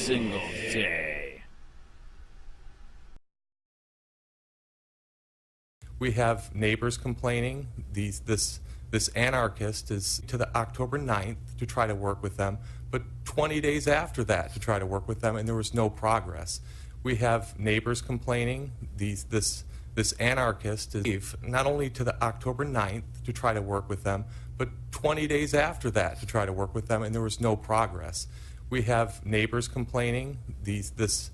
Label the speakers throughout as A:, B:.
A: single day.
B: We have neighbors complaining. This anarchist is to the October 9th to try to work with them, but 20 days after that to try to work with them, and there was no progress. We have neighbors complaining. This anarchist is not only to the October 9th to try to work with them, but 20 days after that to try to work with them, and there was no progress. We have neighbors complaining. This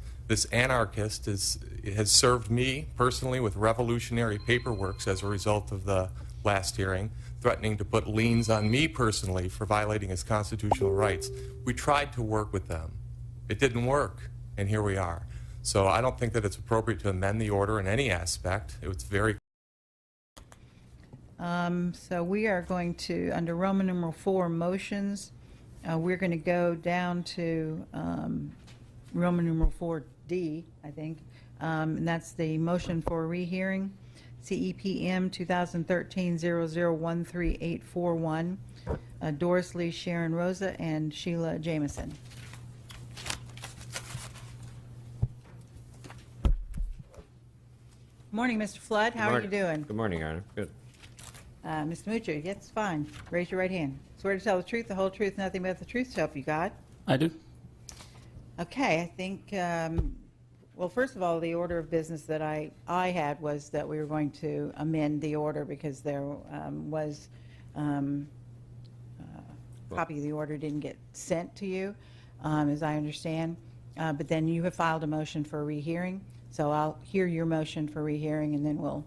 B: anarchist has served me personally with revolutionary paperwork as a result of the last hearing, threatening to put liens on me personally for violating his constitutional rights. We tried to work with them. It didn't work, and here we are. So I don't think that it's appropriate to amend the order in any aspect. It was very...
C: So we are going to, under Roman numeral 4, motions, we're going to go down to Roman numeral 4D, I think, and that's the motion for rehearing, CEPM 2013-0013841, Doris Lee, Sharon Rosa, and Sheila Jameson. Morning, Mr. Flood. How are you doing?
D: Good morning, Your Honor. Good.
C: Mr. Mucha, yes, fine. Raise your right hand. Swear to tell the truth, the whole truth, nothing but the truth, so help you God.
A: I do.
C: Okay, I think, well, first of all, the order of business that I had was that we were going to amend the order because there was a copy of the order didn't get sent to you, as I understand. But then you have filed a motion for a rehearing, so I'll hear your motion for rehearing, and then we'll...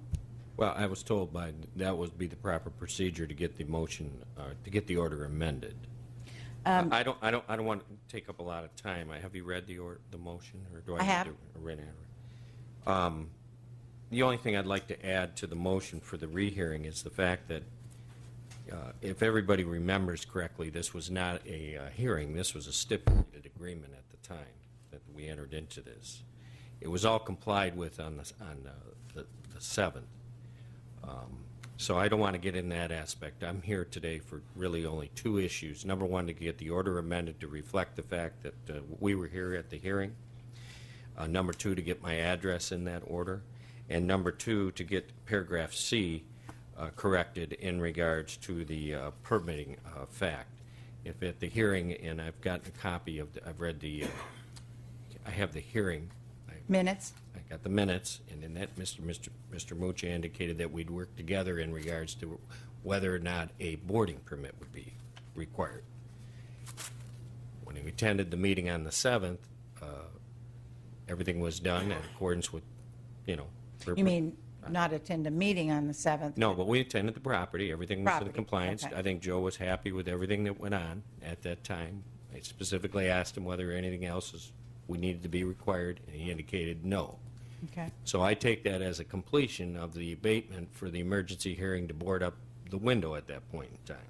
D: Well, I was told that would be the proper procedure to get the motion, to get the order amended. I don't want to take up a lot of time. Have you read the motion, or do I
C: have.
D: Need to read it? The only thing I'd like to add to the motion for the rehearing is the fact that if everybody remembers correctly, this was not a hearing. This was a stipulated agreement at the time that we entered into this. It was all complied with on the 7th. So I don't want to get in that aspect. I'm here today for really only two issues. Number one, to get the order amended to reflect the fact that we were here at the hearing. Number two, to get my address in that order. And number two, to get paragraph C corrected in regards to the permitting fact. If at the hearing, and I've gotten a copy of I've read the, I have the hearing.
C: Minutes.
D: I got the minutes, and in that Mr. Mucha indicated that we'd work together in regards to whether or not a boarding permit would be required. When we attended the meeting on the 7th, everything was done in accordance with, you know.
C: You mean not attend a meeting on the 7th?
D: No, but we attended the property. Everything was in compliance.
C: Okay.
D: I think Joe was happy with everything that went on at that time. I specifically asked him whether anything else we needed to be required, and he indicated no.
C: Okay.
D: So I take that as a completion of the abatement for the emergency hearing to board up the window at that point in time.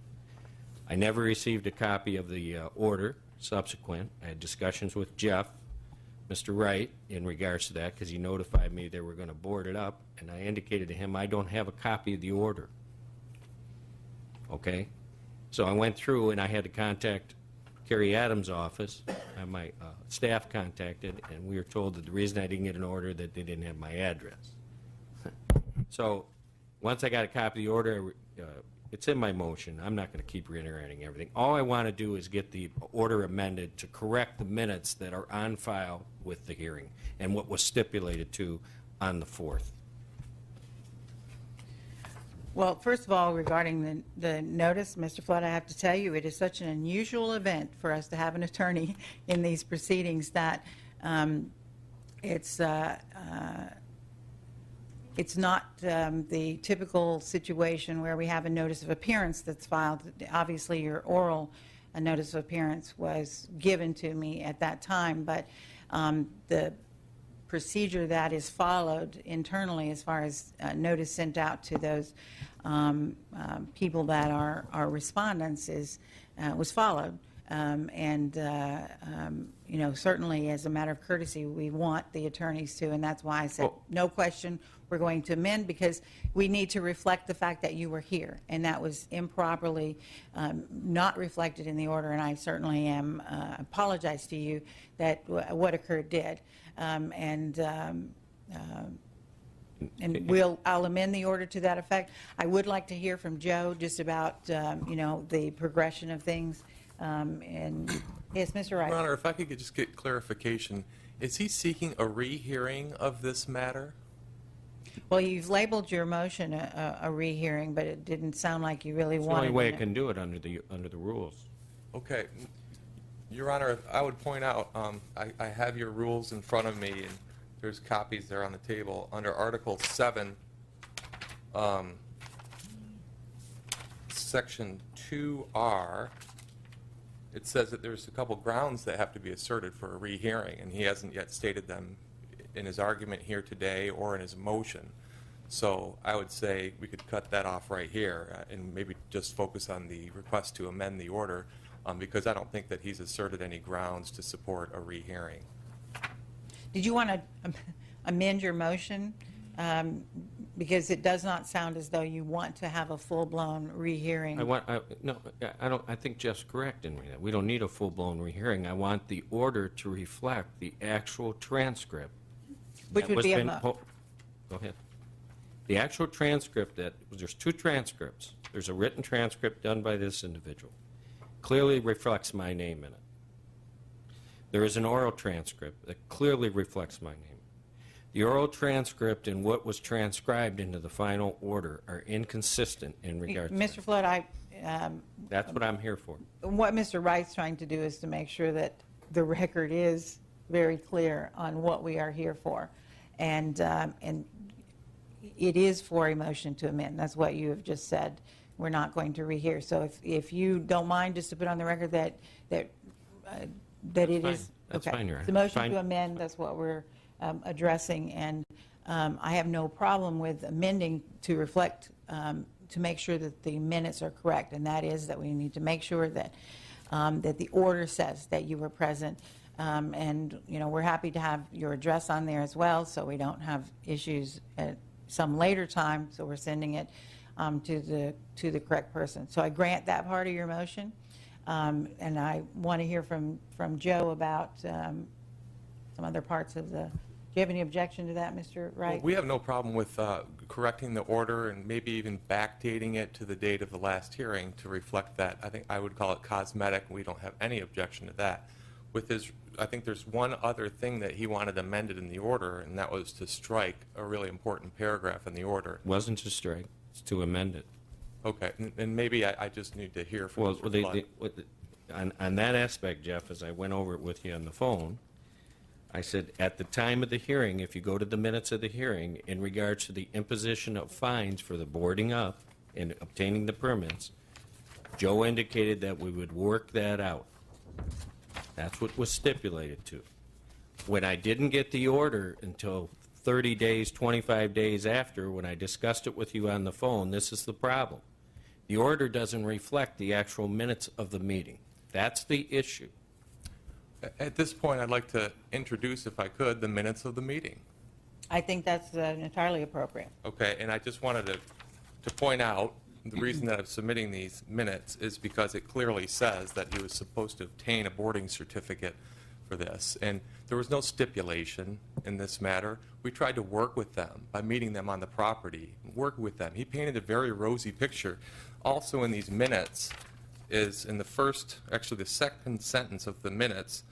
D: I never received a copy of the order subsequent. I had discussions with Jeff, Mr. Wright, in regards to that because he notified me they were going to board it up, and I indicated to him I don't have a copy of the order. Okay? So I went through and I had to contact Kerry Adams' office, my staff contacted, and we were told that the reason I didn't get an order that they didn't have my address. So once I got a copy of the order, it's in my motion. I'm not going to keep reiterating everything. All I want to do is get the order amended to correct the minutes that are on file with the hearing and what was stipulated to on the 4th.
C: Well, first of all, regarding the notice, Mr. Flood, I have to tell you, it is such an unusual event for us to have an attorney in these proceedings that it's not the typical situation where we have a notice of appearance that's filed. Obviously, your oral notice of appearance was given to me at that time, but the procedure that is followed internally as far as notice sent out to those people that are respondents was followed. You know, certainly as a matter of courtesy, we want the attorneys to, and that's why I said,
D: Well-
C: no question, we're going to amend, because we need to reflect the fact that you were here, and that was improperly not reflected in the order, and I certainly apologize to you that what occurred did. I'll amend the order to that effect. I would like to hear from Joe just about, you know, the progression of things. Yes, Mr. Wright.
B: Your Honor, if I could just get clarification, is he seeking a rehearing of this matter?
C: Well, you've labeled your motion a rehearing, but it didn't sound like you really
D: It's the
C: wanted
D: only way
C: it.
D: I can do it under the rules.
B: Okay. Your Honor, I would point out, I have your rules in front of me, and there's copies there on the table. Under Article 7, Section 2R, it says that there's a couple grounds that have to be asserted for a rehearing, and he hasn't yet stated them in his argument here today or in his motion. So I would say we could cut that off right here and maybe just focus on the request to amend the order, because I don't think that he's asserted any grounds to support a rehearing.
C: Did you want to amend your motion? Because it does not sound as though you want to have a full-blown rehearing.
D: I think Jeff's correct in that. We don't need a full-blown rehearing. I want the order to reflect the actual transcript.
C: Which would be a
D: Go ahead. The actual transcript there's two transcripts. There's a written transcript done by this individual. Clearly reflects my name in it. There is an oral transcript that clearly reflects my name. The oral transcript and what was transcribed into the final order are inconsistent in regards to
C: Mr. Flood,
D: That's what I'm here for.
C: what Mr. Wright's trying to do is to make sure that the record is very clear on what we are here for. And it is for a motion to amend. That's what you have just said. We're not going to rehear. So if you don't mind, just to put on the record that it is.
D: That's
C: okay.
D: fine, Your Honor.
C: The motion
D: Fine.
C: to amend, that's what we're addressing. And I have no problem with amending to reflect, to make sure that the minutes are correct. And that is that we need to make sure that, that the order says that you were present. And, you know, we're happy to have your address on there as well, so we don't have issues at some later time. So we're sending it to the correct person. So I grant that part of your motion. And I want to hear from Joe about some other parts of the. Do you have any objection to that, Mr. Wright?
B: Well, we have no problem with correcting the order and maybe even backdating it to the date of the last hearing to reflect that. I think I would call it cosmetic. We don't have any objection to that. With his, I think there's one other thing that he wanted amended in the order, and that was to strike a really important paragraph in the order.
D: It wasn't to strike, it's to amend it.
B: Okay, and maybe I just need to hear from Mr. Flood.
D: On that aspect, Jeff, as I went over it with you on the phone, I said, at the time of the hearing, if you go to the minutes of the hearing, in regards to the imposition of fines for the boarding up and obtaining the permits, Joe indicated that we would work that out. That's what was stipulated to. When I didn't get the order until 30 days, 25 days after, when I discussed it with you on the phone, this is the problem. The order doesn't reflect the actual minutes of the meeting. That's the issue.
B: At this point, I'd like to introduce, if I could, the minutes of the meeting.
C: I think that's entirely appropriate.
B: Okay, and I just wanted to point out the reason that I'm submitting these minutes is because it clearly says that he was supposed to obtain a boarding certificate for this. And there was no stipulation in this matter. We tried to work with them by meeting them on the property, work with them. He painted a very rosy picture. Also in these minutes is in the first, actually the second sentence of the minutes,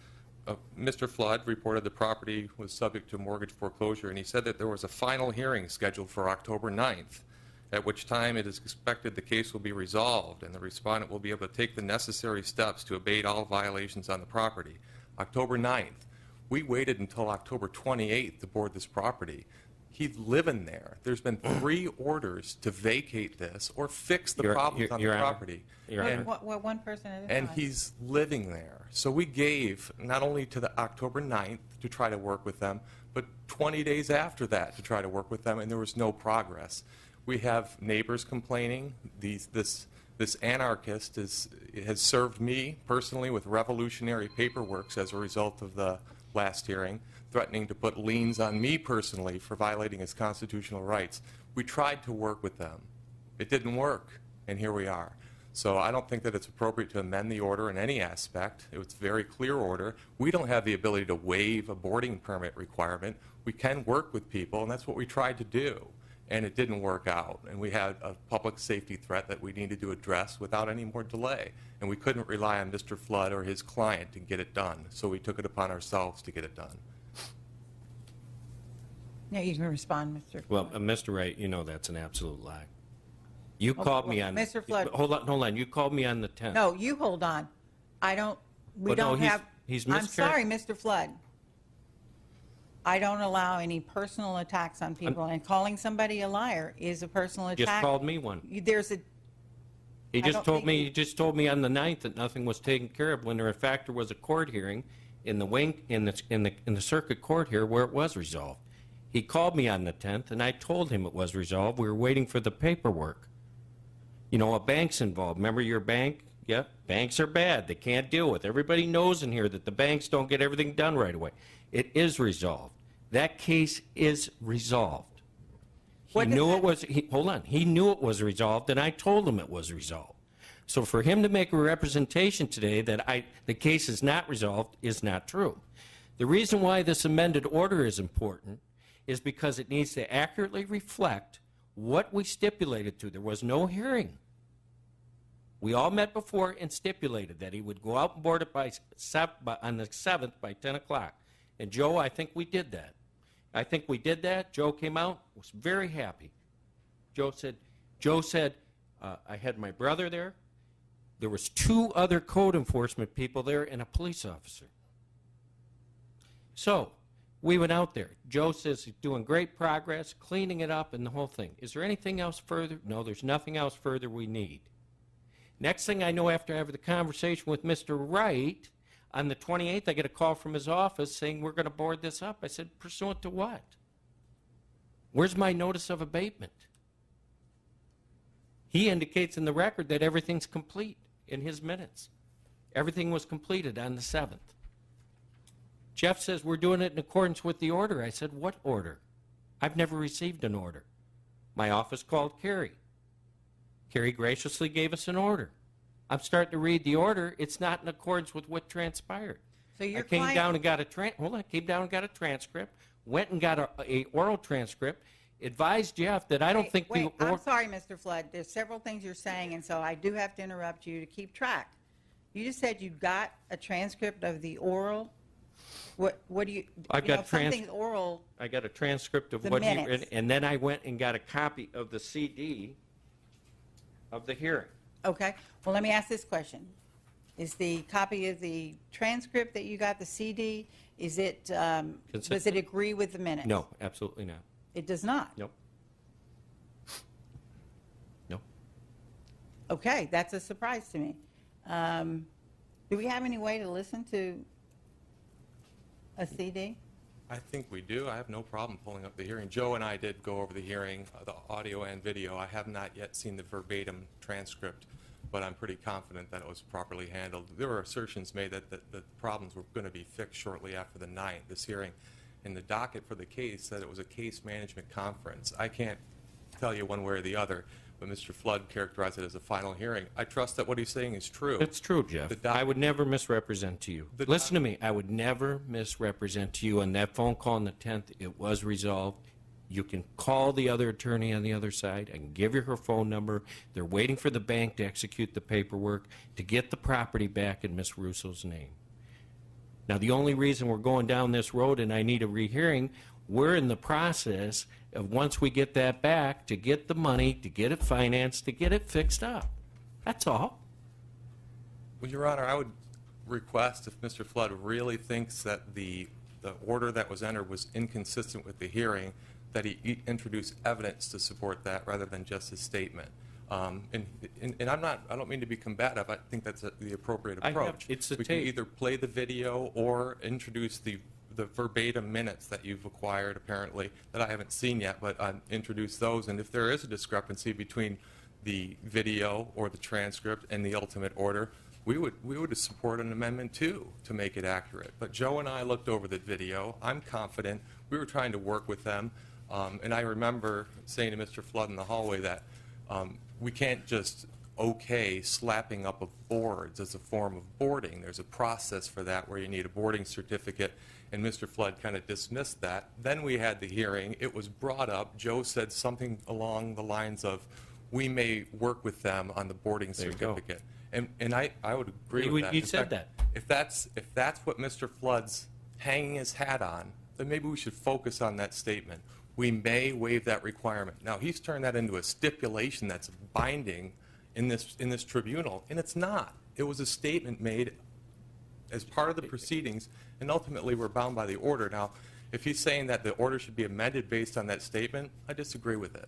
B: Mr. Flood reported the property was subject to mortgage foreclosure, and he said that there was a final hearing scheduled for October 9th, at which time it is expected the case will be resolved and the respondent will be able to take the necessary steps to abate all violations on the property. October 9th. We waited until October 28th to board this property. He's living there. There's been 3 orders to vacate this or fix the problems on the property.
C: What one person at a time?
B: And he's living there. So we gave not only to the October 9th to try to work with them, but 20 days after that to try to work with them, and there was no progress. We have neighbors complaining. This This anarchist has served me personally with revolutionary paperwork as a result of the last hearing, threatening to put liens on me personally for violating his constitutional rights. We tried to work with them. It didn't work, and here we are. So I don't think that it's appropriate to amend the order in any aspect. It was a very clear order. We don't have the ability to waive a boarding permit requirement. We can work with people, and that's what we tried to do. And it didn't work out. And we had a public safety threat that we needed to address without any more delay. And we couldn't rely on Mr. Flood or his client to get it done. So we took it upon ourselves to get it done.
C: Now you can respond, Mr.
D: Well,
C: Flood.
D: Mr. Wright, you know that's an absolute lie. You called me on...
C: Mr. Flood.
D: Hold on. You called me on the 10th.
C: No, you hold on. We
D: But no,
C: don't have...
D: he's
C: I'm sorry, Mr. Flood. I don't allow any personal attacks on people, and calling somebody a liar is a personal attack.
D: Just called me one.
C: There's a...
D: He
C: I
D: just
C: don't
D: told
C: think
D: me. He just told me on the 9th that nothing was taken care of when there in fact there was a court hearing in the circuit court here where it was resolved. He called me on the 10th, and I told him it was resolved. We were waiting for the paperwork. You know, a bank's involved. Remember your bank? Yep. Banks are bad. They can't deal with. Everybody knows in here that the banks don't get everything done right away. It is resolved. That case is resolved. He knew it was. Hold on. He knew it was resolved, and I told him it was resolved. So for him to make a representation today that the case is not resolved is not true. The reason why this amended order is important is because it needs to accurately reflect what we stipulated to. There was no hearing. We all met before and stipulated that he would go out and board it on the 7th by 10 o'clock. And Joe, I think we did that. Joe came out, was very happy. Joe said, I had my brother there. There was 2 other code enforcement people there and a police officer. So we went out there. Joe says he's doing great progress, cleaning it up and the whole thing. Is there anything else further? No, there's nothing else further we need. Next thing I know, after I have the conversation with Mr. Wright, on the 28th, I get a call from his office saying we're going to board this up. I said, pursuant to what? Where's my notice of abatement? He indicates in the record that everything's complete in his minutes. Everything was completed on the 7th. Jeff says we're doing it in accordance with the order. I said, what order? I've never received an order. My office called Carrie. Carrie graciously gave us an order. I'm starting to read the order. It's not in accordance with what transpired.
C: So your
D: I came down and got a transcript, went and got a oral transcript, advised Jeff that I don't think
C: Wait, I'm sorry, Mr. Flood. There's several things you're saying, and so I do have to interrupt you to keep track. You just said you got a transcript of the oral. What do you? Something's oral.
D: I got a transcript of
C: The
D: what he
C: minutes.
D: read, and then I went and got a copy of the CD of the hearing.
C: Okay. Well, let me ask this question. Is the copy of the transcript that you got, the CD, does it agree with the minutes?
D: No, absolutely not.
C: It does not?
D: Nope. Nope.
C: Okay, that's a surprise to me. Do we have any way to listen to a CD?
B: I think we do. I have no problem pulling up the hearing. Joe and I did go over the hearing, the audio and video. I have not yet seen the verbatim transcript, but I'm pretty confident that it was properly handled. There were assertions made that the problems were going to be fixed shortly after the 9th, this hearing. And the docket for the case said it was a case management conference. I can't tell you one way or the other, but Mr. Flood characterized it as a final hearing. I trust that what he's saying is true.
D: It's true, Jeff. I would never misrepresent to you. Listen to me. I would never misrepresent to you. On that phone call on the 10th, it was resolved. You can call the other attorney on the other side. I can give you her phone number. They're waiting for the bank to execute the paperwork to get the property back in Miss Russo's name. Now, the only reason we're going down this road and I need a rehearing, we're in the process of, once we get that back, to get the money, to get it financed, to get it fixed up. That's all.
B: Well, Your Honor, I would request, if Mr. Flood really thinks that the order that was entered was inconsistent with the hearing, that he introduce evidence to support that rather than just his statement. And I don't mean to be combative. I think that's the appropriate approach.
D: It's a
B: we can either play the video or introduce the verbatim minutes that you've acquired, apparently, that I haven't seen yet, but introduce those. And if there is a discrepancy between the video or the transcript and the ultimate order, we would support an amendment too to make it accurate. But Joe and I looked over the video. I'm confident. We were trying to work with them. And I remember saying to Mr. Flood in the hallway that we can't just okay slapping up of boards as a form of boarding. There's a process for that where you need a boarding certificate, and Mr. Flood kind of dismissed that. Then we had the hearing. It was brought up. Joe said something along the lines of, we may work with them on the boarding certificate. And I would agree with that.
D: You said that.
B: If that's what Mr. Flood's hanging his hat on, then maybe we should focus on that statement. We may waive that requirement. Now, he's turned that into a stipulation that's binding in this tribunal, and it's not. It was a statement made as part of the proceedings, and ultimately we're bound by the order. Now, if he's saying that the order should be amended based on that statement, I disagree with it.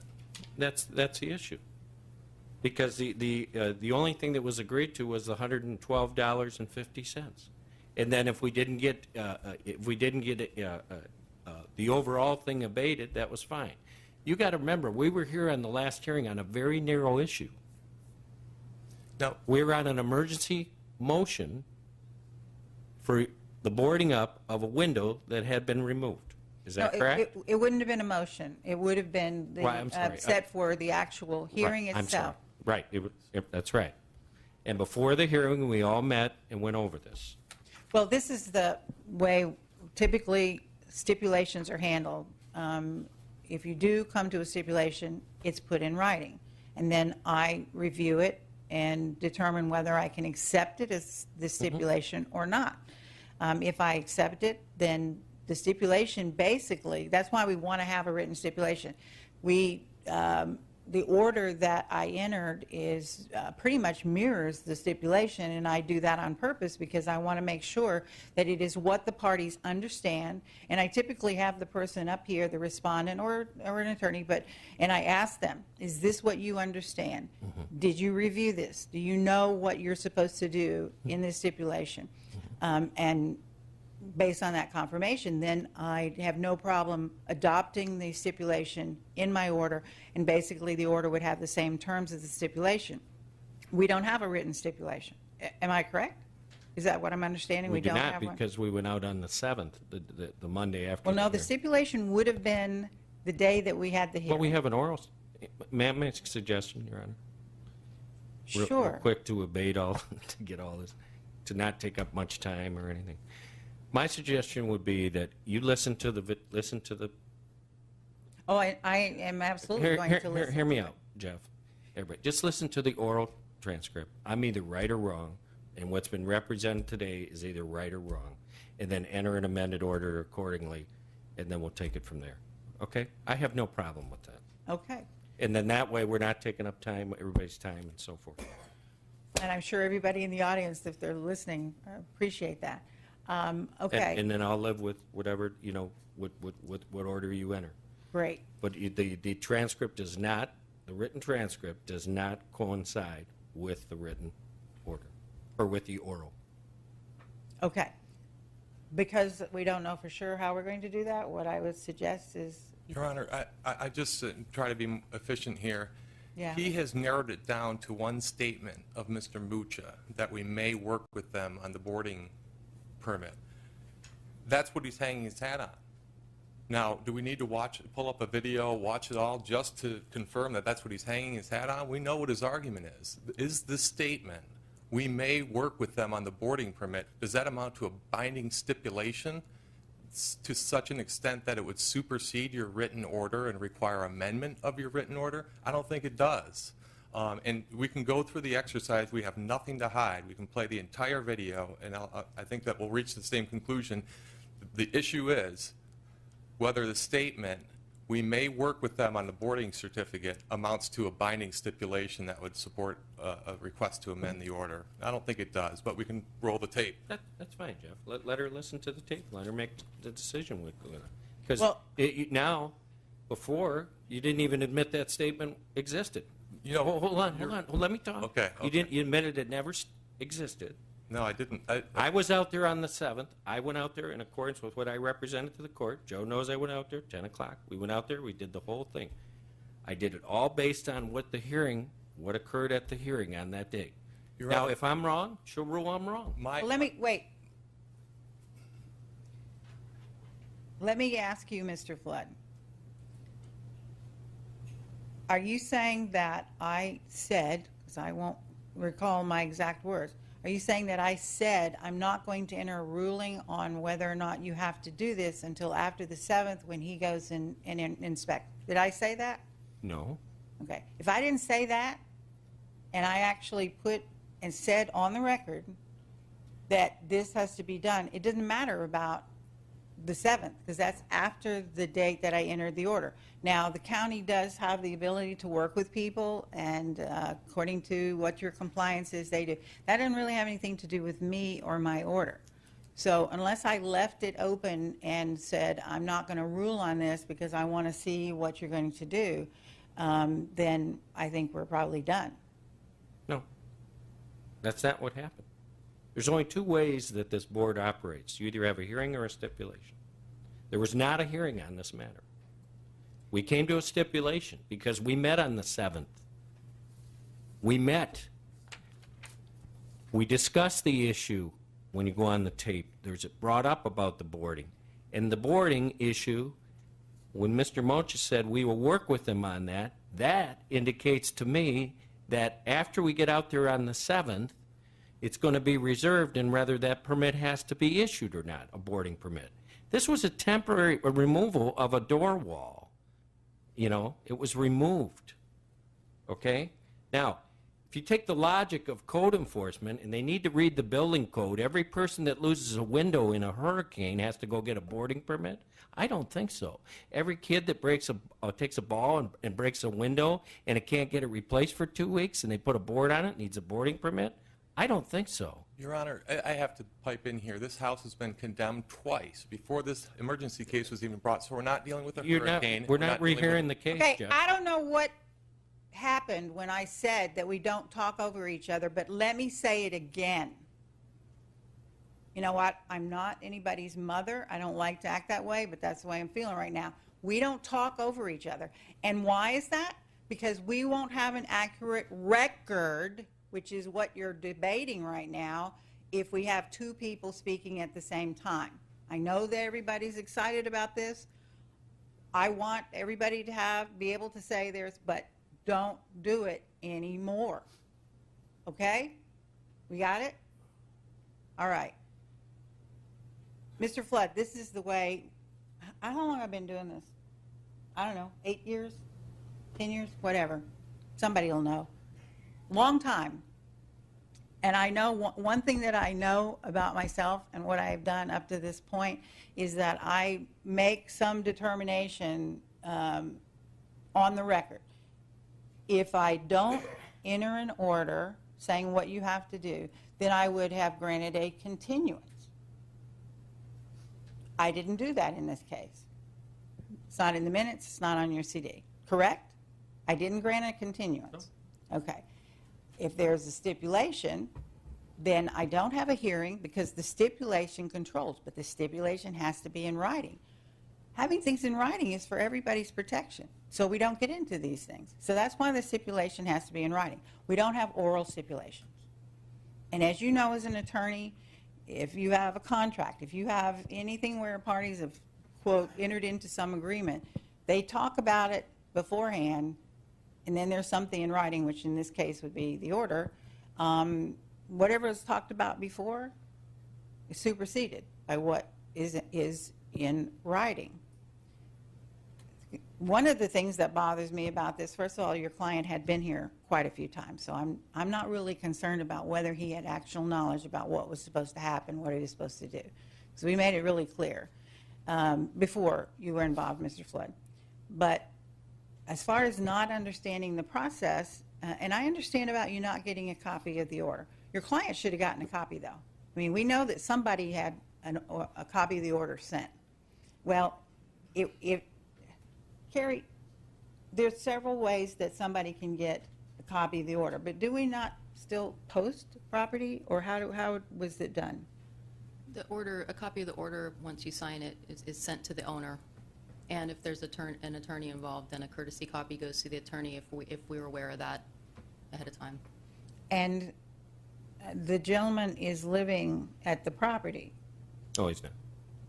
D: That's the issue. Because the only thing that was agreed to was the $112.50. And then if we didn't get the overall thing abated, that was fine. You got to remember, we were here on the last hearing on a very narrow issue.
B: Now,
D: we were on an emergency motion for the boarding up of a window that had been removed. Is that correct?
C: It wouldn't have been a motion. It would have been set for the actual hearing
D: I'm sorry.
C: itself.
D: Right, that's right. And before the hearing, we all met and went over this.
C: Well, this is the way typically stipulations are handled. If you do come to a stipulation, it's put in writing. And then I review it and determine whether I can accept it as the stipulation or not. If I accept it, then the stipulation basically, that's why we want to have a written stipulation. The order that I entered is pretty much mirrors the stipulation, and I do that on purpose because I want to make sure that it is what the parties understand. And I typically have the person up here, the respondent or an attorney, and I ask them, is this what you understand? Did you review this? Do you know what you're supposed to do in this stipulation? And based on that confirmation, then I have no problem adopting the stipulation in my order, and basically the order would have the same terms as the stipulation. We don't have a written stipulation. Am I correct? Is that what I'm understanding?
D: We do
C: don't
D: not,
C: have one?
D: because we went out on the 7th, the Monday after.
C: Well, no, the
D: hearing.
C: stipulation would have been the day that we had the hearing.
D: Well, we have an oral. May I make a suggestion, Your Honor?
C: Sure.
D: Real quick to abate all, to get all this, to not take up much time or anything. My suggestion would be that you listen to the.
C: Oh, I am absolutely going to listen.
D: Hear me out, Jeff. Everybody, just listen to the oral transcript. I'm either right or wrong, and what's been represented today is either right or wrong, and then enter an amended order accordingly, and then we'll take it from there. Okay? I have no problem with that.
C: Okay.
D: And then that way we're not taking up time, everybody's time, and so forth.
C: And I'm sure everybody in the audience, if they're listening, appreciate that. Okay.
D: And then I'll live with whatever, you know, what order you enter.
C: Great.
D: But the transcript does not, the written transcript does not coincide with the written order, or with the oral.
C: Okay. Because we don't know for sure how we're going to do that, what I would suggest is...
B: Your Honor, I just try to be efficient here.
C: Yeah.
B: He has narrowed it down to one statement of Mr. Mucha, that we may work with them on the boarding permit. That's what he's hanging his hat on. Now, do we need to pull up a video, watch it all, just to confirm that that's what he's hanging his hat on? We know what his argument is. Is this statement, we may work with them on the boarding permit, does that amount to a binding stipulation to such an extent that it would supersede your written order and require amendment of your written order? I don't think it does. And we can go through the exercise. We have nothing to hide. We can play the entire video, and I think that we'll reach the same conclusion. The issue is whether the statement, we may work with them on the boarding certificate, amounts to a binding stipulation that would support a request to amend the order. I don't think it does, but we can roll the tape.
D: That's fine, Jeff. Let her listen to the tape. Let her make the decision with it. Because now, before, you didn't even admit that statement existed.
B: You know,
D: hold on. Let me talk.
B: Okay.
D: You admitted it never existed.
B: No, I didn't.
D: I was out there on the 7th. I went out there in accordance with what I represented to the court. Joe knows I went out there, 10 o'clock. We went out there. We did the whole thing. I did it all based on what the hearing what occurred at the hearing on that date.
B: Your
D: Now,
B: Honor,
D: if I'm wrong, she'll rule I'm wrong.
C: Well, let me, wait. Let me ask you, Mr. Flood. Are you saying that I said, because I won't recall my exact words, are you saying that I said I'm not going to enter a ruling on whether or not you have to do this until after the 7th when he goes and inspect? Did I say that?
D: No.
C: Okay. If I didn't say that, and I actually put and said on the record that this has to be done, it doesn't matter about the 7th, because that's after the date that I entered the order. Now, the county does have the ability to work with people, and according to what your compliance is, they do. That doesn't really have anything to do with me or my order. So unless I left it open and said, I'm not going to rule on this because I want to see what you're going to do, then I think we're probably done.
D: No. That's not what happened. There's only two ways that this board operates. You either have a hearing or a stipulation. There was not a hearing on this matter. We came to a stipulation because we met on the 7th. We met. We discussed the issue when you go on the tape. There's it brought up about the boarding. And the boarding issue, when Mr. Mocha said we will work with him on that, that indicates to me that after we get out there on the 7th, it's going to be reserved and whether that permit has to be issued or not, a boarding permit. This was a temporary removal of a door wall. You know, it was removed. Okay? Now, if you take the logic of code enforcement and they need to read the building code, every person that loses a window in a hurricane has to go get a boarding permit? I don't think so. Every kid that takes a ball and breaks a window and it can't get it replaced for 2 weeks and they put a board on it needs a boarding permit? I don't think so.
B: Your Honor, I have to pipe in here. This house has been condemned twice before this emergency case was even brought, so we're not dealing with a hurricane.
D: We're not rehearing the case,
C: Okay,
D: Jeff.
C: I don't know what happened when I said that we don't talk over each other, but let me say it again. You know what? I'm not anybody's mother. I don't like to act that way, but that's the way I'm feeling right now. We don't talk over each other. And why is that? Because we won't have an accurate record, which is what you're debating right now, if we have two people speaking at the same time. I know that everybody's excited about this. I want everybody to be able to say theirs, but don't do it anymore. Okay? We got it? All right. Mr. Flood, this is the way, how long have I been doing this? I don't know, 8 years, 10 years, whatever. Somebody will know. Long time. And I know one thing that I know about myself and what I've done up to this point is that I make some determination on the record. If I don't enter an order saying what you have to do, then I would have granted a continuance. I didn't do that in this case. It's not in the minutes, it's not on your CD. Correct? I didn't grant a continuance. No. Okay. If there's a stipulation, then I don't have a hearing because the stipulation controls, but the stipulation has to be in writing. Having things in writing is for everybody's protection, so we don't get into these things. So that's why the stipulation has to be in writing. We don't have oral stipulations. And as you know as an attorney, if you have a contract, if you have anything where parties have, quote, entered into some agreement, they talk about it beforehand, and then there's something in writing, which in this case would be the order. Whatever was talked about before is superseded by what is in writing. One of the things that bothers me about this, first of all, your client had been here quite a few times, so I'm not really concerned about whether he had actual knowledge about what was supposed to happen, what he was supposed to do. So we made it really clear before you were involved, Mr. Flood. But as far as not understanding the process, and I understand about you not getting a copy of the order. Your client should have gotten a copy, though. I mean, we know that somebody had a copy of the order sent. Well, Carrie, there's several ways that somebody can get a copy of the order, but do we not still post property, or how was it done?
A: The order, a copy of the order, once you sign it, is sent to the owner. And if there's an attorney involved, then a courtesy copy goes to the attorney if we were aware of that. ahead of time.
C: And the gentleman is living at the property.
D: No, he's not.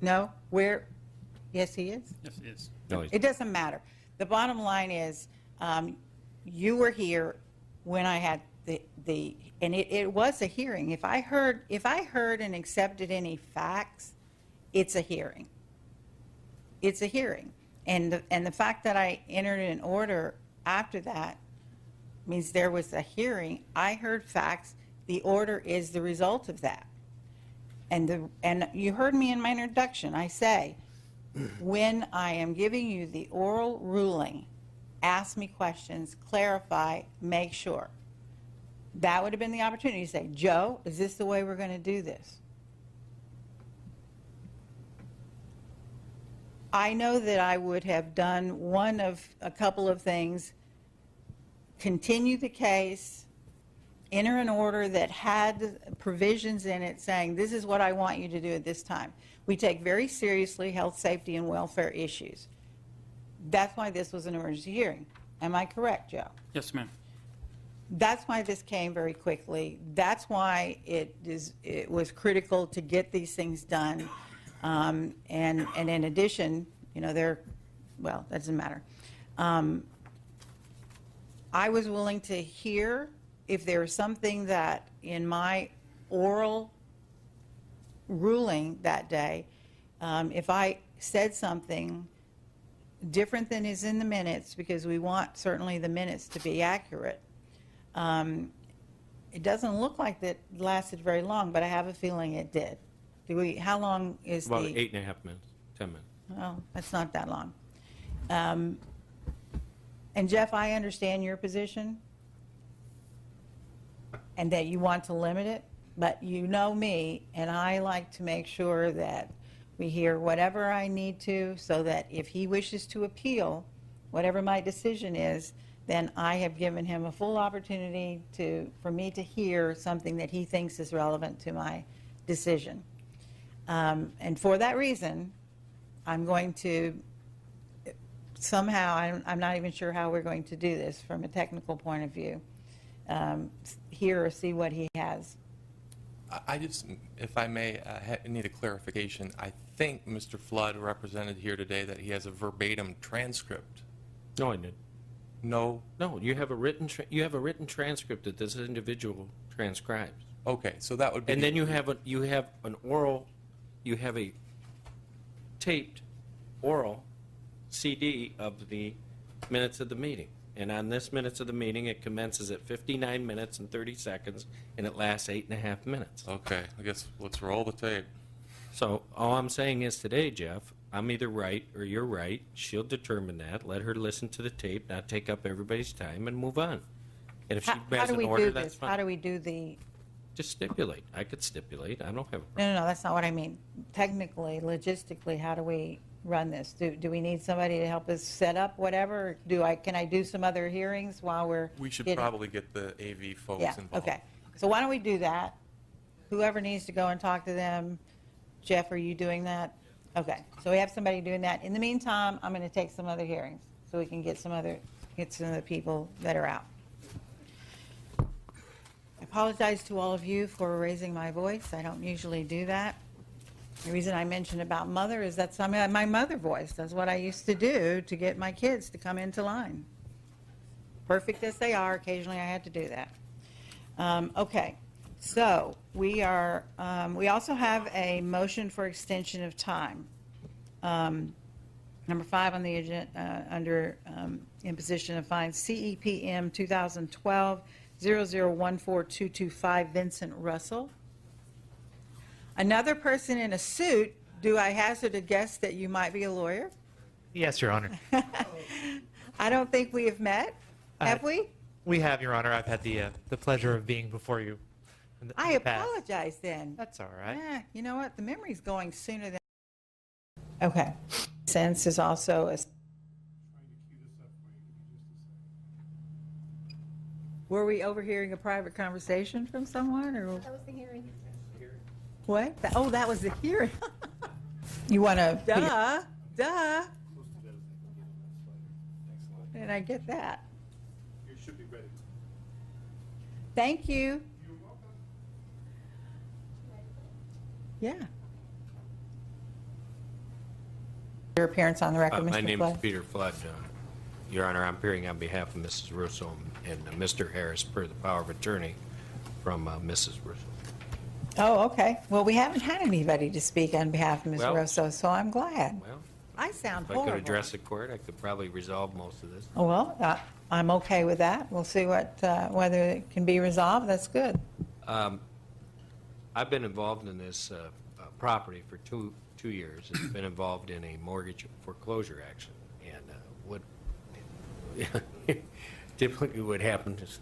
C: No? Where? Yes, he is?
E: Yes, it is.
D: No, he's
C: It doesn't matter. The bottom line is, you were here when I had and it was a hearing. If I heard and accepted any facts, it's a hearing. It's a hearing. And the fact that I entered an order after that means there was a hearing. I heard facts. The order is the result of that. And you heard me in my introduction. I say, when I am giving you the oral ruling, ask me questions, clarify, make sure. That would have been the opportunity to say, Joe, is this the way we're going to do this? I know that I would have done one of a couple of things: continue the case, enter an order that had provisions in it saying, this is what I want you to do at this time. We take very seriously health, safety, and welfare issues. That's why this was an emergency hearing. Am I correct, Joe?
E: Yes, ma'am.
C: That's why this came very quickly. That's why it was critical to get these things done. And in addition, you know, well, that doesn't matter. I was willing to hear if there was something that in my oral ruling that day, if I said something different than is in the minutes, because we want certainly the minutes to be accurate. It doesn't look like that lasted very long, but I have a feeling it did. How long is
D: about 8.5 minutes, 10 minutes.
C: Well, that's not that long. And Jeff, I understand your position and that you want to limit it, but you know me, and I like to make sure that we hear whatever I need to, so that if he wishes to appeal, whatever my decision is, then I have given him a full opportunity for me to hear something that he thinks is relevant to my decision. And for that reason, I'm going to somehow, I'm not even sure how we're going to do this from a technical point of view, hear or see what he has.
B: I just, if I may, need a clarification. I think Mr. Flood represented here today that he has a verbatim transcript.
D: No, I didn't.
B: No?
D: No, you have a written transcript that this individual transcribes.
B: Okay, so that would be...
D: And then you have an oral, you have a taped oral CD of the minutes of the meeting. And on this minutes of the meeting, it commences at 59 minutes and 30 seconds, and it lasts 8.5 minutes.
B: Okay, I guess let's roll the tape.
D: So all I'm saying is today, Jeff, I'm either right or you're right. She'll determine that. Let her listen to the tape, not take up everybody's time, and move on. And if she has an order, that's fine.
C: How do we do the...
D: Just stipulate. I could stipulate. I don't have a problem.
C: No, that's not what I mean. Technically, logistically, how do we run this? Do we need somebody to help us set up whatever? Can I do some other hearings while we're...
B: We should probably get the AV folks involved.
C: Okay. So why don't we do that? Whoever needs to go and talk to them. Jeff, are you doing that? Okay. So we have somebody doing that. In the meantime, I'm going to take some other hearings so we can get some of the people that are out. I apologize to all of you for raising my voice. I don't usually do that. The reason I mentioned about mother is that's my mother voice. That's what I used to do to get my kids to come into line. Perfect as they are, occasionally I had to do that. Okay, so we also have a motion for extension of time. Number 5 on the agenda, under imposition of fines, CEPM 2012 0014225, Vincent Russell. Another person in a suit. Do I hazard a guess that you might be a lawyer?
F: Yes, Your Honor.
C: I don't think we have met. Have we?
F: We have, Your Honor. I've had the pleasure of being before you in the
C: I
F: past.
C: apologize then.
F: That's all right.
C: Yeah, you know what? The memory's going sooner than... Okay. Sense is also a... Were we overhearing a private conversation from someone, or...
G: That was the hearing.
C: What? Oh, that was the hearing. You want to... Duh. And I get that.
H: You should be ready.
C: Thank you. Yeah. Your appearance on the record, Mr.
D: My name
C: Flood.
D: is Peter Flood. Your Honor, I'm appearing on behalf of Mrs. Russo and Mr. Harris per the power of attorney from Mrs. Russo.
C: Oh, okay. Well, we haven't had anybody to speak on behalf of Ms.
D: Well-
C: Rosso, so I'm glad.
D: Well,
C: I sound
D: if I
C: horrible.
D: could address the court, I could probably resolve most of this.
C: Oh, well, I'm okay with that. We'll see whether it can be resolved. That's good.
D: I've been involved in this property for two years. I've been involved in a mortgage foreclosure action. And what typically what happens is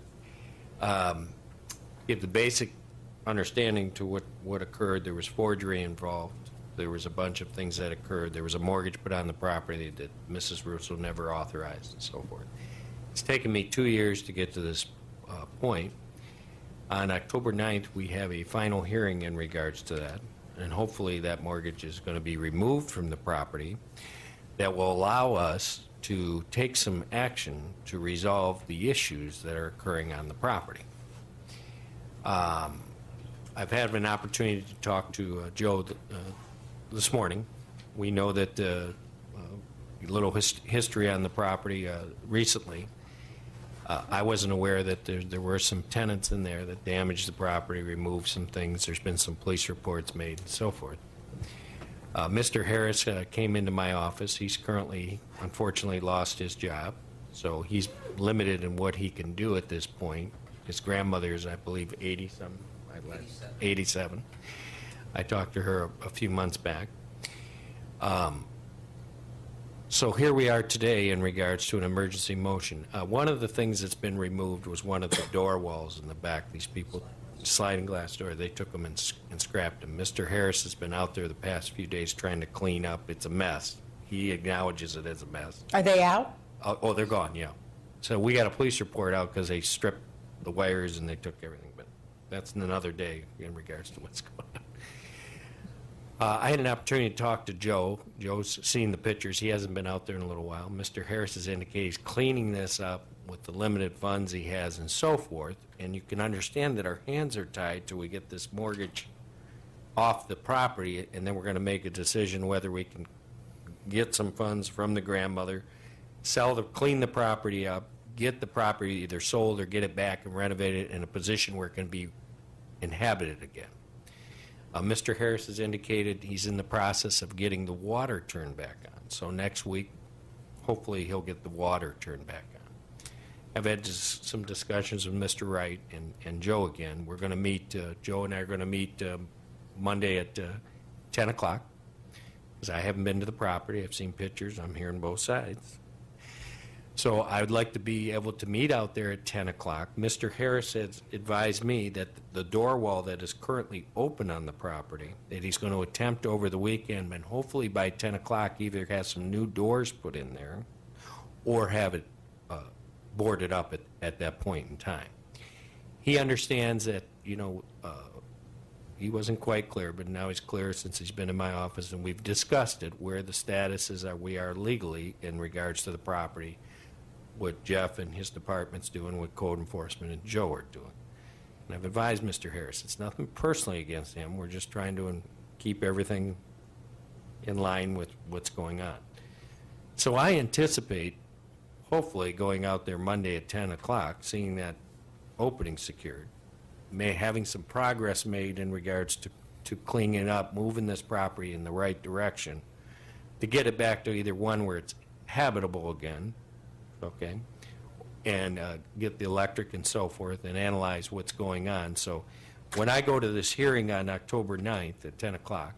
D: if the basic understanding to what occurred, there was forgery involved. There was a bunch of things that occurred. There was a mortgage put on the property that Mrs. Russo never authorized and so forth. It's taken me 2 years to get to this point. On October 9th, we have a final hearing in regards to that, and hopefully that mortgage is going to be removed from the property. That will allow us to take some action to resolve the issues that are occurring on the property. I've had an opportunity to talk to Joe this morning. We know that a little history on the property recently. I wasn't aware that there were some tenants in there that damaged the property, removed some things. There's been some police reports made and so forth. Mr. Harris came into my office. He's currently, unfortunately, lost his job, so he's limited in what he can do at this point. His grandmother is, I believe, 80-some. 87. I talked to her a few months back. So here we are today in regards to an emergency motion. One of the things that's been removed was one of the door walls in the back. These people, sliding glass door, they took them and scrapped them. Mr. Harris has been out there the past few days trying to clean up. It's a mess. He acknowledges it as a mess.
C: Are they out?
D: Oh, they're gone, yeah. So we got a police report out because they stripped the wires and they took everything, but that's another day in regards to what's going on. I had an opportunity to talk to Joe. Joe's seen the pictures. He hasn't been out there in a little while. Mr. Harris has indicated he's cleaning this up with the limited funds he has and so forth, and you can understand that our hands are tied till we get this mortgage off the property, and then we're going to make a decision whether we can get some funds from the grandmother, clean the property up, get the property either sold or get it back and renovate it in a position where it can be inhabited again. Mr. Harris has indicated he's in the process of getting the water turned back on. So next week, hopefully he'll get the water turned back on. I've had some discussions with Mr. Wright and Joe again. We're going to meet, Joe and I are going to meet Monday at 10 o'clock, because I haven't been to the property. I've seen pictures. I'm hearing both sides. So I would like to be able to meet out there at 10 o'clock. Mr. Harris has advised me that the door wall that is currently open on the property, that he's going to attempt over the weekend, and hopefully by 10 o'clock either have some new doors put in there or have it boarded up at that point in time. He understands that, he wasn't quite clear, but now he's clear since he's been in my office, and we've discussed it, where the statuses are, we are legally in regards to the property, what Jeff and his department's doing, what code enforcement and Joe are doing. And I've advised Mr. Harris, it's nothing personally against him. We're just trying to keep everything in line with what's going on. So I anticipate, hopefully, going out there Monday at 10 o'clock, seeing that opening secured, having some progress made in regards to cleaning it up, moving this property in the right direction, to get it back to either one where it's habitable again, okay, and get the electric and so forth and analyze what's going on. So when I go to this hearing on October 9th at 10 o'clock,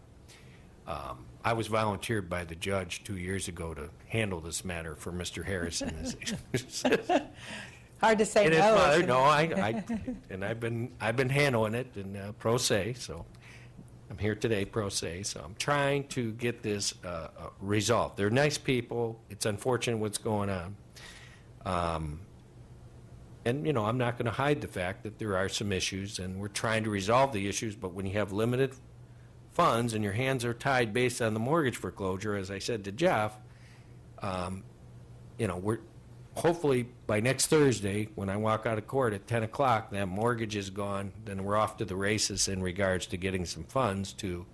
D: I was volunteered by the judge 2 years ago to handle this matter for Mr. Harris and his
C: Hard to say
D: and his
C: no.
D: mother.
C: isn't it?
D: No, and I've been handling it in pro se, so I'm here today pro se. So I'm trying to get this resolved. They're nice people. It's unfortunate what's going on. And, I'm not going to hide the fact that there are some issues, and we're trying to resolve the issues, but when you have limited funds and your hands are tied based on the mortgage foreclosure, as I said to Jeff, hopefully by next Thursday, when I walk out of court at 10 o'clock, that mortgage is gone, then we're off to the races in regards to getting some funds to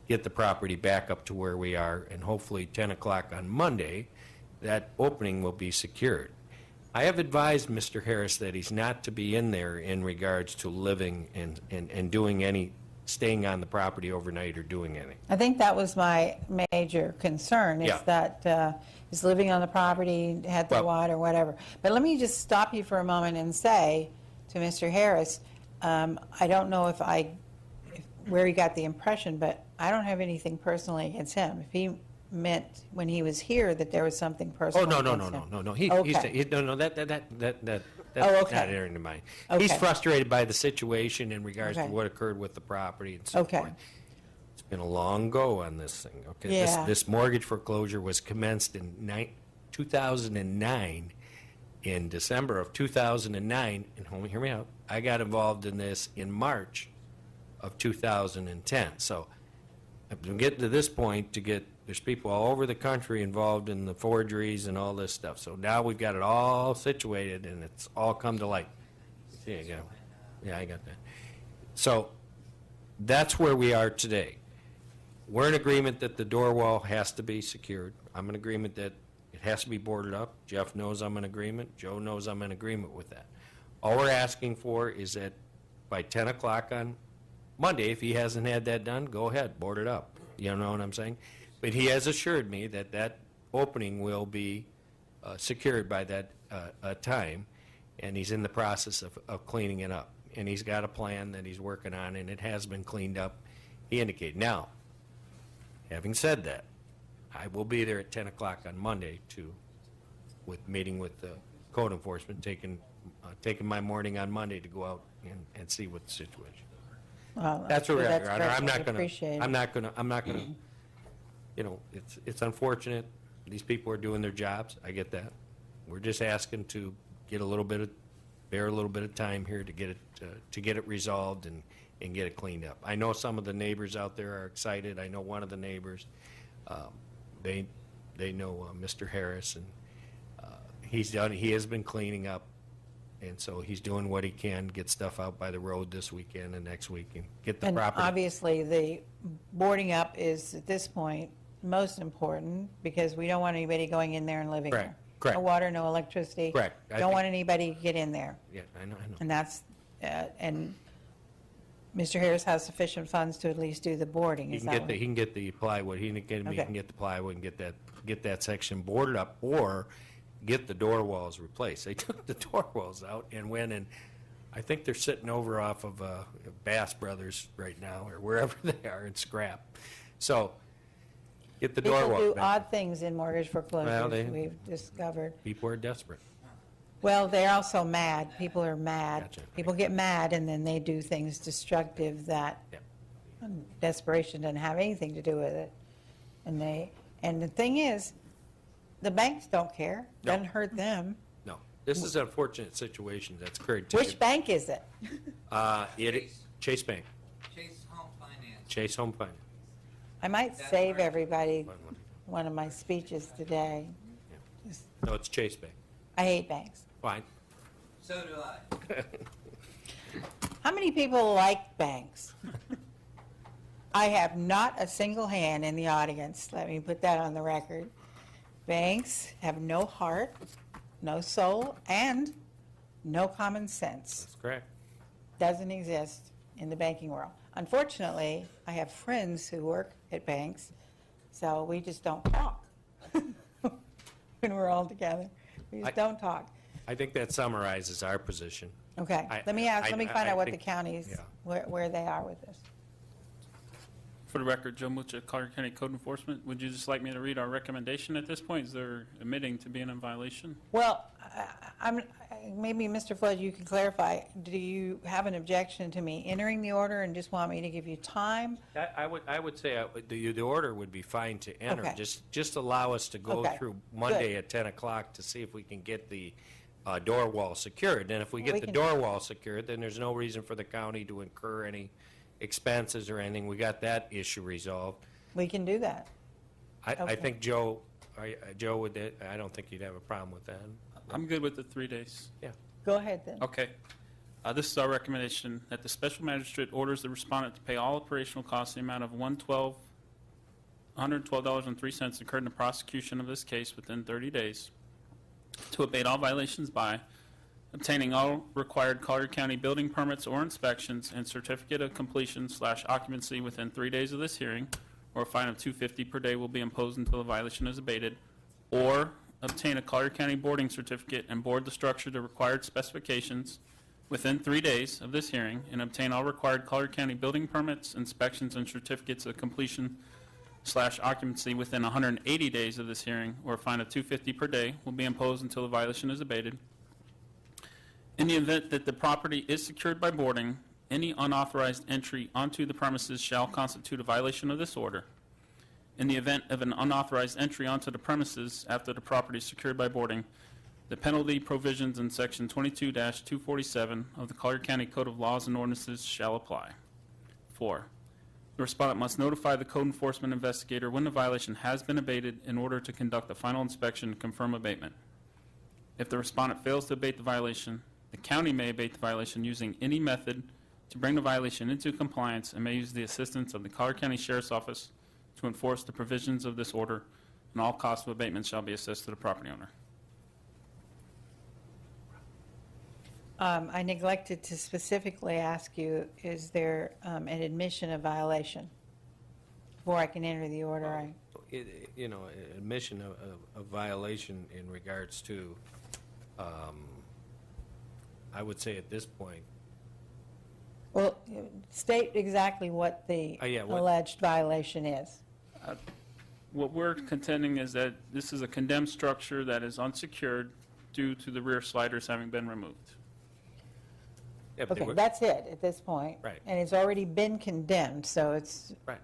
D: get the property back up to where we are, and hopefully 10 o'clock on Monday, that opening will be secured. I have advised Mr. Harris that he's not to be in there in regards to living and doing any, staying on the property overnight or doing anything.
C: I think that was my major concern, is
D: Yeah.
C: that he's living on the property, had the
D: Well-
C: water, whatever. But let me just stop you for a moment and say to Mr. Harris, I don't know where he got the impression, but I don't have anything personally against him. If he meant when he was here that there was something
D: Oh,
C: personal
D: no,
C: against him.
D: no.
C: Okay.
D: That's
C: Oh, okay.
D: not entering into mind.
C: Okay.
D: He's frustrated by the situation in regards to
C: Okay.
D: what occurred with the property and so
C: Okay.
D: forth. It's been a long go on this thing, okay?
C: Yeah.
D: This mortgage foreclosure was commenced in 2009. In December of 2009, and homie, hear me out, I got involved in this in March of 2010. So I'm getting to this point there's people all over the country involved in the forgeries and all this stuff. So now we've got it all situated, and it's all come to light. There you go. Yeah, I got that. So that's where we are today. We're in agreement that the door wall has to be secured. I'm in agreement that it has to be boarded up. Jeff knows I'm in agreement. Joe knows I'm in agreement with that. All we're asking for is that by 10 o'clock on Monday, if he hasn't had that done, go ahead, board it up. You know what I'm saying? But he has assured me that that opening will be secured by that time, and he's in the process of cleaning it up. And he's got a plan that he's working on, and it has been cleaned up, he indicated. Now, having said that, I will be there at 10 o'clock on Monday meeting with the code enforcement, taking my morning on Monday to go out and see what the situation is.
C: Well,
D: That's where we are,
C: that's
D: Your Honor.
C: great.
D: I'm
C: I
D: not
C: appreciate it.
D: gonna, you know, it's unfortunate. These people are doing their jobs. I get that. We're just asking to bear a little bit of time here to get it resolved and get it cleaned up. I know some of the neighbors out there are excited. I know one of the neighbors, they know Mr. Harris, and he has been cleaning up. And so he's doing what he can, get stuff out by the road this weekend and next week, and get the
C: And
D: property.
C: obviously, the boarding up is, at this point, most important, because we don't want anybody going in there and living
D: Correct,
C: there.
D: correct.
C: No water, no electricity.
D: Correct. I
C: Don't
D: think-
C: want anybody to get in there.
D: Yeah, I know.
C: And that's, and Mr. Harris has sufficient funds to at least do the boarding,
D: He
C: is
D: can
C: that
D: get the,
C: what?
D: he can get the plywood, he can
C: Okay.
D: get the plywood and get that section boarded up, or get the door walls replaced. They took the door walls out and went and, I think they're sitting over off of Bass Brothers right now, or wherever they are, in scrap. So, get the door
C: People
D: walls
C: do
D: back.
C: odd things in mortgage
D: Well,
C: foreclosures, we've discovered.
D: People are desperate.
C: Well, they're also mad. People are mad.
D: Gotcha.
C: People get mad, and then they do things destructive that
D: Yeah.
C: desperation doesn't have anything to do with it. And the thing is, the banks don't care.
D: No.
C: Doesn't hurt them.
D: No, this is an unfortunate situation that's occurred to
C: Which bank is it?
D: Chase Bank,
E: Chase Home Finance.
D: Chase Home Finance.
C: I might save everybody one of my speeches today.
D: No, it's Chase Bank.
C: I hate banks.
D: Fine.
E: So do I.
C: How many people like banks? I have not a single hand in the audience. Let me put that on the record. Banks have no heart, no soul, and no common sense.
D: That's correct.
C: Doesn't exist in the banking world. Unfortunately, I have friends who work at banks, so we just don't talk when we're all together. We just don't talk.
D: I think that summarizes our position.
C: Okay, let me find out what the counties,
D: yeah.
C: where they are with this.
G: For the record, Joe Mucha, Collier County Code Enforcement. Would you just like me to read our recommendation at this point? Is there admitting to being in violation?
C: Well, maybe, Mr. Flood, you can clarify. Do you have an objection to me entering the order and just want me to give you time?
D: I would say the order would be fine to enter.
C: Okay.
D: Just allow us to go
C: Okay,
D: through Monday
C: good.
D: at 10 o'clock to see if we can get the door wall secured. And if we
C: Well,
D: get
C: we
D: the
C: can-
D: door wall secured, then there's no reason for the county to incur any expenses or anything. We got that issue resolved.
C: We can do that.
D: I
C: Okay.
D: think Joe would, I don't think you'd have a problem with that.
G: I'm good with the 3 days.
D: Yeah.
C: Go ahead then.
G: Okay. This is our recommendation, that the special magistrate orders the respondent to pay all operational costs in the amount of $112.03 incurred in the prosecution of this case within 30 days, to abate all violations by obtaining all required Collier County building permits or inspections and certificate of completion/occupancy within 3 days of this hearing, or a fine of $250 per day will be imposed until the violation is abated, or obtain a Collier County boarding certificate and board the structure to required specifications within 3 days of this hearing, and obtain all required Collier County building permits, inspections, and certificates of completion/occupancy within 180 days of this hearing, or a fine of $250 per day will be imposed until the violation is abated. In the event that the property is secured by boarding, any unauthorized entry onto the premises shall constitute a violation of this order. In the event of an unauthorized entry onto the premises after the property is secured by boarding, the penalty provisions in Section 22-247 of the Collier County Code of Laws and Ordinances shall apply. 4. The respondent must notify the code enforcement investigator when the violation has been abated in order to conduct a final inspection and confirm abatement. If the respondent fails to abate the violation, the county may abate the violation using any method to bring the violation into compliance, and may use the assistance of the Collier County Sheriff's Office to enforce the provisions of this order, and all costs of abatement shall be assessed to the property owner.
C: I neglected to specifically ask you, is there an admission of violation? Before I can enter the order,
D: Admission of violation in regards to, I would say at this point,
C: well, state exactly what the alleged violation is.
G: What we're contending is that this is a condemned structure that is unsecured due to the rear sliders having been removed.
D: yeah, but they
C: Okay,
D: were-
C: that's it at this point.
D: Right.
C: And it's already been condemned, so it's,
D: right.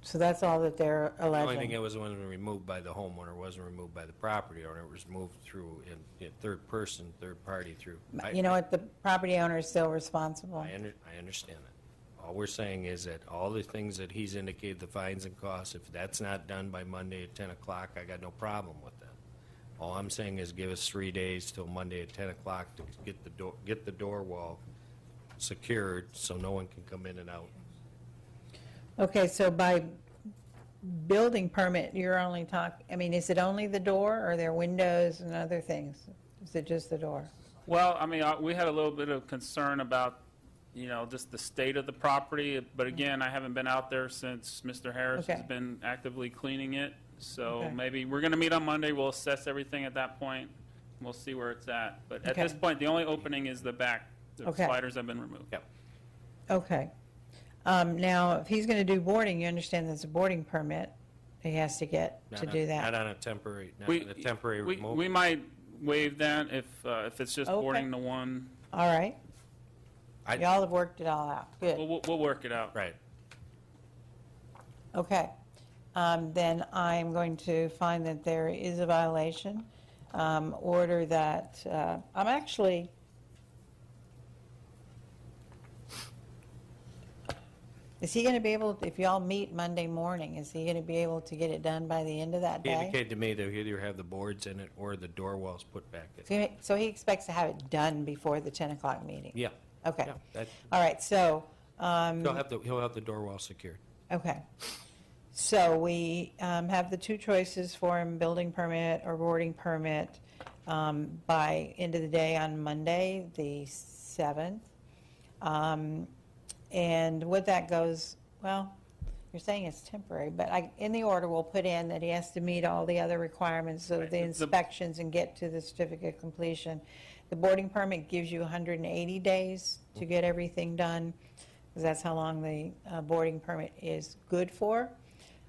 C: so that's all that they're
D: The only thing
C: alleging.
D: it wasn't removed by the homeowner, wasn't removed by the property owner. It was moved through in third person, third party through.
C: You know what, the property owner is still responsible.
D: I understand that. All we're saying is that all the things that he's indicated, the fines and costs, if that's not done by Monday at 10 o'clock, I got no problem with that. All I'm saying is give us 3 days till Monday at 10 o'clock to get the door wall secured so no one can come in and out.
C: Okay, so by building permit, you're only is it only the door, or are there windows and other things? Is it just the door?
G: Well, we had a little bit of concern about, just the state of the property, but again, I haven't been out there since Mr. Harris has
C: Okay.
G: been actively cleaning it. So
C: Okay.
G: maybe we're going to meet on Monday, we'll assess everything at that point, we'll see where it's at. But at
C: Okay.
G: this point, the only opening is the back. The
C: Okay.
G: sliders have been removed.
D: Yep.
C: Okay. Now, if he's going to do boarding, you understand there's a boarding permit he has to get to do
D: Not
C: that.
D: on a temporary, not
G: We-
D: on a temporary
G: We
D: removal.
G: might waive that if it's just
C: Okay.
G: boarding the one.
C: All right.
D: I-
C: Y'all have worked it all out. Good.
G: We'll work it out.
D: Right.
C: Okay. Then I'm going to find that there is a violation. Order that, I'm actually, is he going to be able, if y'all meet Monday morning, is he going to be able to get it done by the end of that
D: He
C: day?
D: indicated to me that he'd either have the boards in it or the door walls put back in.
C: So he expects to have it done before the 10 o'clock meeting?
D: Yeah.
C: Okay.
D: Yeah, that-
C: All right, so,
D: He'll have the door wall secured.
C: okay. So we have the two choices for him, building permit or boarding permit, by end of the day on Monday, the 7th. And with that goes, well, you're saying it's temporary, but in the order, we'll put in that he has to meet all the other requirements of
G: Right.
C: the inspections and get to the certificate of completion. The boarding permit gives you 180 days to get everything done, because that's how long the boarding permit is good for.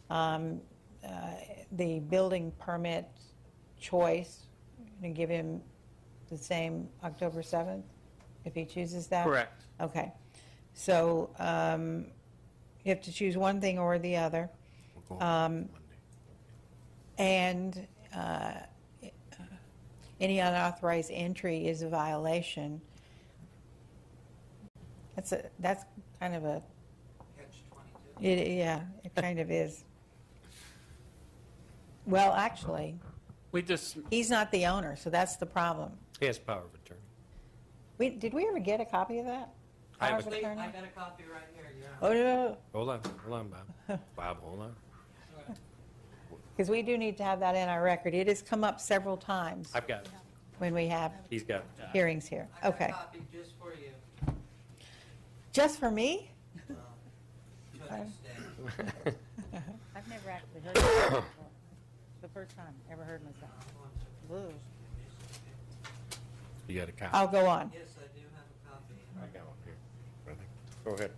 C: The building permit choice, going to give him the same October 7th, if he chooses that?
G: Correct.
C: Okay. So you have to choose one thing or the other.
D: We'll go on Monday.
C: And any unauthorized entry is a violation. That's kind of a,
E: Catch-22.
C: yeah, it kind of is. Well, actually,
G: We just,
C: He's not the owner, so that's the problem.
D: He has power of attorney.
C: Did we ever get a copy of that?
D: I
C: Power
D: have
C: of
D: a-
C: attorney?
E: I got a copy right here, Your Honor.
C: Oh, no,
D: Hold on, Bob. Bob, hold on.
C: because we do need to have that in our record. It has come up several times
D: I've got it.
C: when we have
D: He's got it.
C: hearings here.
E: I got a
C: Okay.
E: copy just for you.
C: Just for me?
E: To an extent.
C: I've never actually heard of it before. It's the first time I ever heard myself. Whoa.
D: You got a copy?
C: I'll go on.
E: Yes, I do have a copy.
D: I got one here. Ready? Go ahead.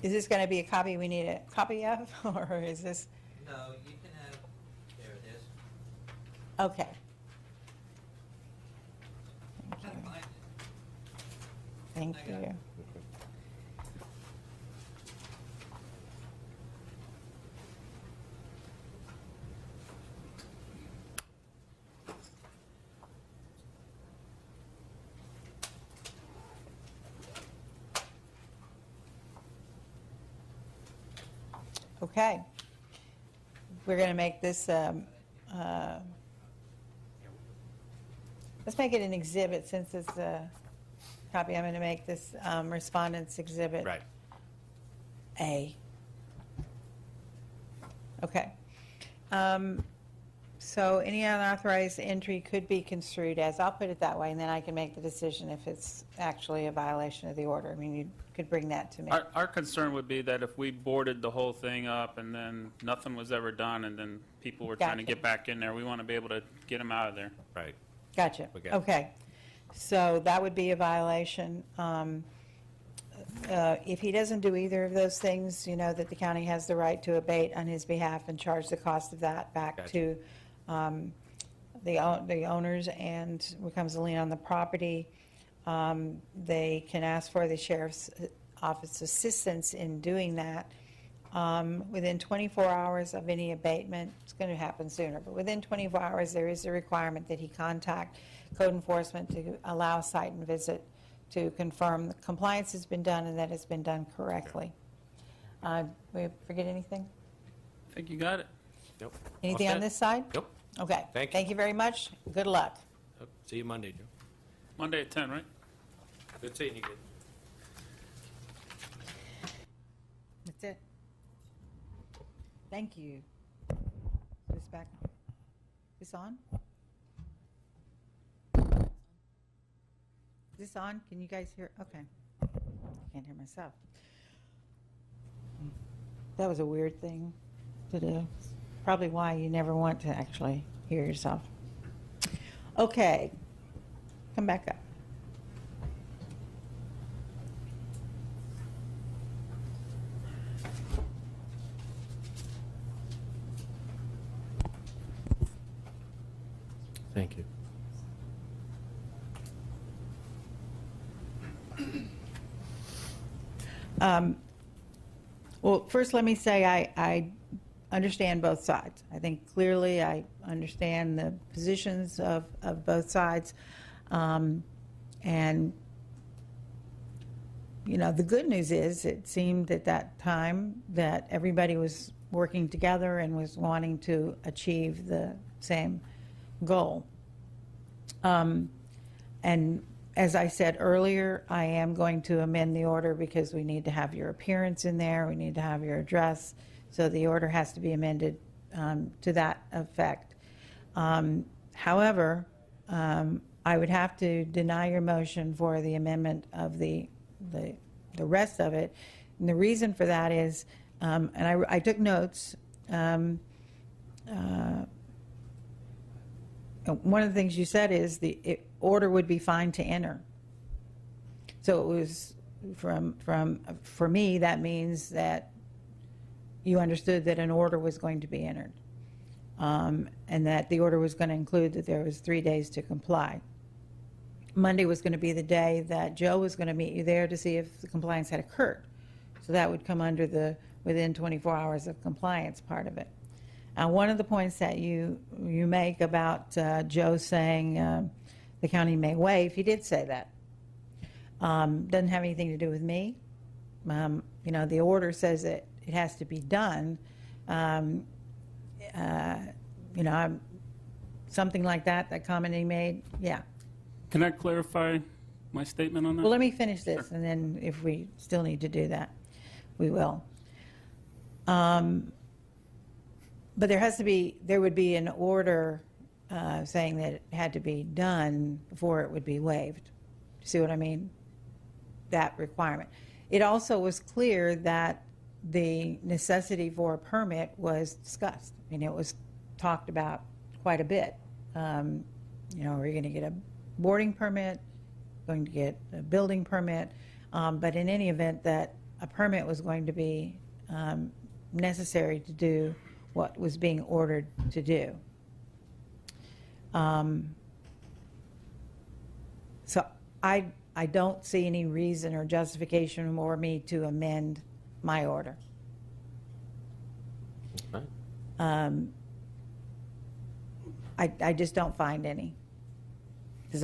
C: Is this going to be a copy we need a copy of, or is this,
E: No, you can have, there it is.
C: okay.
E: Gotta find it.
C: Thank
E: I got
C: you.
E: it.
C: Okay. We're going to make this, let's make it an exhibit since it's a copy. I'm going to make this Respondent's Exhibit
D: Right.
C: A. Okay. So any unauthorized entry could be construed as, I'll put it that way, and then I can make the decision if it's actually a violation of the order. I mean, you could bring that to me.
G: our concern would be that if we boarded the whole thing up and then nothing was ever done and then people were trying to
C: Gotcha.
G: get back in there, we want to be able to get them out of there.
D: Right.
C: Gotcha.
D: Okay.
C: Okay. So that would be a violation. If he doesn't do either of those things, you know that the county has the right to abate on his behalf and charge the cost of that back
D: Gotcha.
C: to the owners, and becomes a lien on the property. They can ask for the sheriff's office assistance in doing that. Within 24 hours of any abatement, it's going to happen sooner, but within 24 hours, there is a requirement that he contact code enforcement to allow site and visit to confirm the compliance has been done and that it's been done correctly. We forget anything?
G: I think you got it.
D: Nope.
C: Anything
D: All
C: on
D: set?
C: this side?
D: Nope.
C: Okay.
D: Thank you.
C: Thank you very much. Good luck.
D: Yep. See you Monday, Joe.
G: Monday at 10, right?
D: Good seeing you again.
C: That's it. Thank you. This back. This on? Is this on? Can you guys hear? Okay. I can't hear myself. That was a weird thing to do. Probably why you never want to actually hear yourself. Okay. Come back up.
D: Thank you.
C: Well, first let me say I understand both sides. I think clearly I understand the positions of both sides. And, you know, the good news is it seemed at that time that everybody was working together and was wanting to achieve the same goal. And as I said earlier, I am going to amend the order because we need to have your appearance in there, we need to have your address, so the order has to be amended to that effect. However, I would have to deny your motion for the amendment of the rest of it. And the reason for that is, and I took notes, one of the things you said is the order would be fine to enter. So it was for me, that means that you understood that an order was going to be entered, and that the order was going to include that there was 3 days to comply. Monday was going to be the day that Joe was going to meet you there to see if the compliance had occurred. So that would come under the within 24 hours of compliance part of it. One of the points that you make about Joe saying the county may waive, he did say that. Doesn't have anything to do with me. You know, the order says that it has to be done, you know, something like that, that comment he made, yeah.
G: Can I clarify my statement on that?
C: Well, let me finish this, and then if we still need to do that, we will. But there would be an order saying that it had to be done before it would be waived. See what I mean? That requirement. It also was clear that the necessity for a permit was discussed. I mean, it was talked about quite a bit. You know, are you going to get a boarding permit, going to get a building permit? But in any event, that a permit was going to be necessary to do what was being ordered to do. So I don't see any reason or justification for me to amend my order.
D: Okay.
C: I just don't find any. Because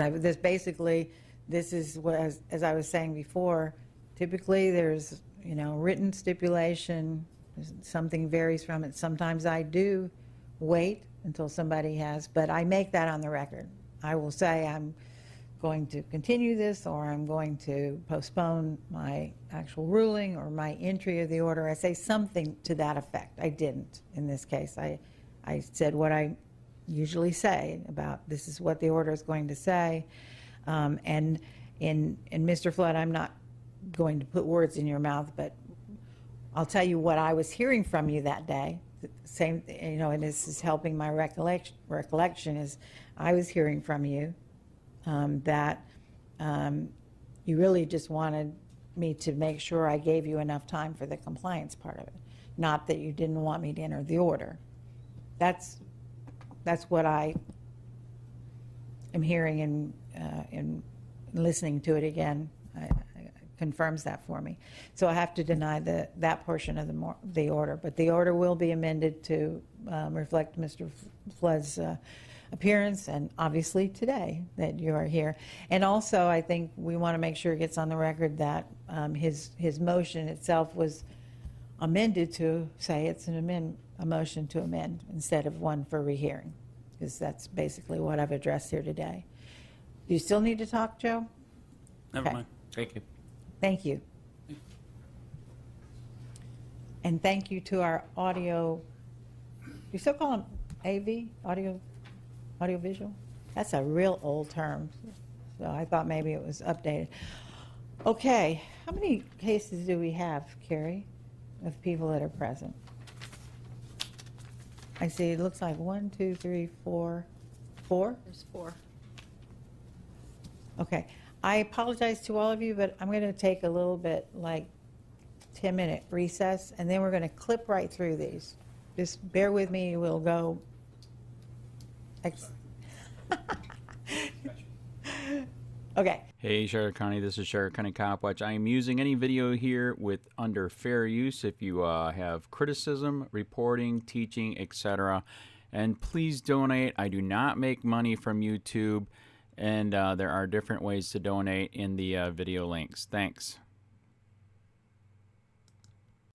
C: this is what, as I was saying before, typically there's, you know, written stipulation, something varies from it. Sometimes I do wait until somebody has, but I make that on the record. I will say I'm going to continue this, or I'm going to postpone my actual ruling or my entry of the order. I say something to that effect. I didn't in this case. I said what I usually say about this is what the order is going to say. And Mr. Flood, I'm not going to put words in your mouth, but I'll tell you what I was hearing from you that day. Same, you know, and this is helping my recollection is I was hearing from you that you really just wanted me to make sure I gave you enough time for the compliance part of it, not that you didn't want me to enter the order. That's what I am hearing and listening to it again. Confirms that for me. So I have to deny that portion of the order, but the order will be amended to reflect Mr. Flood's appearance, and obviously today that you are here. And also, I think we want to make sure it gets on the record that his motion itself was amended to say it's a motion to amend instead of one for rehearing, because that's basically what I've addressed here today. Do you still need to talk, Joe?
G: Never
C: Okay.
G: mind.
D: Thank you.
C: Thank you. And thank you to our audio, you still call them AV, audio visual? That's a real old term, so I thought maybe it was updated. Okay, how many cases do we have, Carrie, of people that are present? I see it looks like 1, 2, 3, 4. 4?
A: There's 4.
C: Okay. I apologize to all of you, but I'm going to take a little bit, like 10-minute recess, and then we're going to clip right through these. Just bear with me. We'll go. Okay.
H: Hey, Sheriff County, this is Sheriff County COPWATCH. I am using any video here under fair use if you have criticism, reporting, teaching, etc. And please donate. I do not make money from YouTube, and there are different ways to donate in the video links. Thanks.